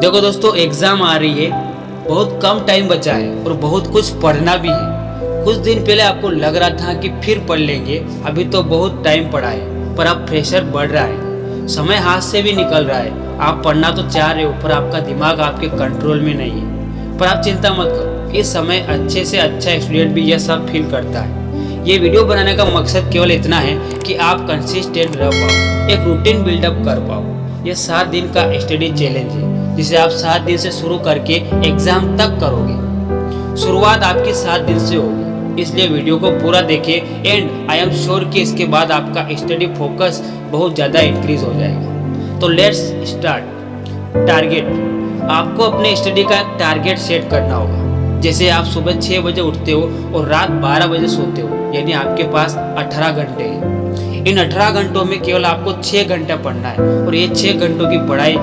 देखो दोस्तों, एग्ज़ाम आ रही है, बहुत कम टाइम बचा है और बहुत कुछ पढ़ना भी है। कुछ दिन पहले आपको लग रहा था कि फिर पढ़ लेंगे, अभी तो बहुत टाइम पड़ा है, पर अब प्रेशर बढ़ रहा है, समय हाथ से भी निकल रहा है। आप पढ़ना तो चाह रहे हो, पर आपका दिमाग आपके कंट्रोल में नहीं है। पर आप चिंता मत करो, इस समय अच्छे से अच्छा स्टूडेंट भी यह सब फील करता है। ये वीडियो बनाने का मकसद केवल इतना है कि आप कंसिस्टेंट रह पाओ, एक रूटीन बिल्डअप कर पाओ। यह 7 दिन का स्टडी चैलेंज है, जिसे आप 7 दिन से शुरू करके एग्जाम तक करोगे। शुरुआत आपकी 7 दिन से होगी, इसलिए वीडियो को पूरा देखें एंड आई एम श्योर कि इसके बाद आपका स्टडी फोकस बहुत ज़्यादा इंक्रीज हो जाएगा। तो लेट्स स्टार्ट। टारगेट, आपको अपने स्टडी का एक टारगेट सेट करना होगा। जैसे आप सुबह 6 बजे उठते हो और रात 12 बजे सोते हो, यानी आपके पास 18 घंटे हैं। इन 18 घंटों में केवल आपको 6 घंटा पढ़ना है और ये 6 घंटों की पढ़ाई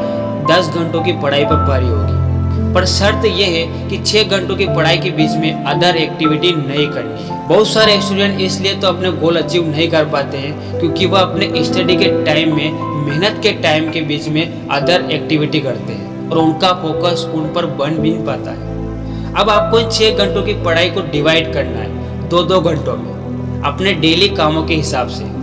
10 घंटों की पढ़ाई पर भारी होगी। पर शर्त यह है कि 6 घंटों की पढ़ाई के बीच में अदर एक्टिविटी नहीं करनी है। बहुत सारे स्टूडेंट इसलिए तो अपने गोल अचीव नहीं कर पाते हैं क्योंकि वह अपने स्टडी के टाइम में, मेहनत के टाइम के बीच में अदर एक्टिविटी करते हैं और उनका फोकस उन पर बन भी नहीं पाता है। अब आपको इन 6 घंटों की पढ़ाई को डिवाइड करना है 2-2 घंटों में, अपने डेली कामों के हिसाब से।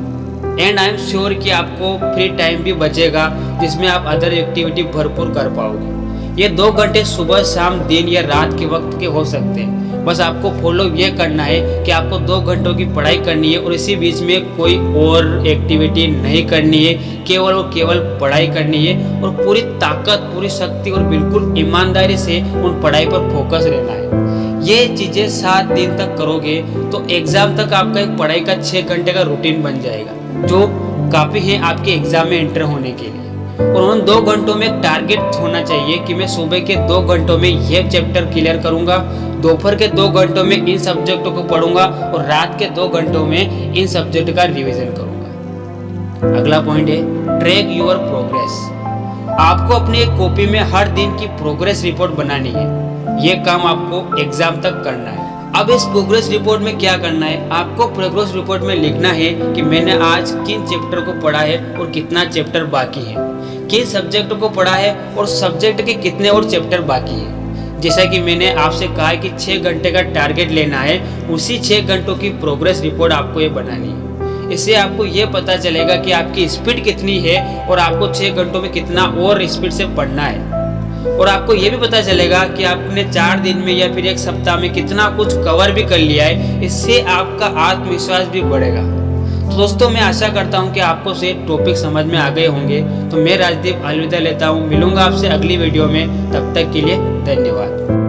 एंड आई एम श्योर कि आपको फ्री टाइम भी बचेगा, जिसमें आप अदर एक्टिविटी भरपूर कर पाओगे। ये 2 घंटे सुबह, शाम, दिन या रात के वक्त के हो सकते हैं। बस आपको फॉलो ये करना है कि आपको 2 घंटों की पढ़ाई करनी है और इसी बीच में कोई और एक्टिविटी नहीं करनी है, केवल और केवल पढ़ाई करनी है और पूरी ताकत, पूरी शक्ति और बिल्कुल ईमानदारी से उन पढ़ाई पर फोकस रहना है। ये चीज़ें 7 दिन तक करोगे तो एग्ज़ाम तक आपका एक पढ़ाई का 6 घंटे का रूटीन बन जाएगा, जो काफ़ी है आपके एग्ज़ाम में एंटर होने के लिए। और उन 2 घंटों में एक टारगेट होना चाहिए कि मैं सुबह के 2 घंटों में यह चैप्टर क्लियर करूंगा, दोपहर के 2 घंटों में इन सब्जेक्टों को पढ़ूंगा और रात के 2 घंटों में इन सब्जेक्ट का रिवीजन करूंगा। अगला पॉइंट है ट्रैक योर प्रोग्रेस। आपको अपनी एक कॉपी में हर दिन की प्रोग्रेस रिपोर्ट बनानी है। ये काम आपको एग्जाम तक करना है। अब इस प्रोग्रेस रिपोर्ट में क्या करना है, आपको प्रोग्रेस रिपोर्ट में लिखना है कि मैंने आज किन चैप्टर को पढ़ा है और कितना चैप्टर बाकी है, किन सब्जेक्ट को पढ़ा है और सब्जेक्ट के कितने और चैप्टर बाकी है। जैसा कि मैंने आपसे कहा है कि 6 घंटे का टारगेट लेना है, उसी 6 घंटों की प्रोग्रेस रिपोर्ट आपको ये बनानी है। इससे आपको ये पता चलेगा कि आपकी स्पीड कितनी है और आपको 6 घंटों में कितना और स्पीड से पढ़ना है। और आपको ये भी पता चलेगा कि आपने 4 दिन में या फिर 1 सप्ताह में कितना कुछ कवर भी कर लिया है। इससे आपका आत्मविश्वास भी बढ़ेगा। तो दोस्तों, मैं आशा करता हूं कि आपको से टॉपिक समझ में आ गए होंगे। तो मैं राजदीप अलविदा लेता हूं, मिलूंगा आपसे अगली वीडियो में। तब तक के लिए धन्यवाद।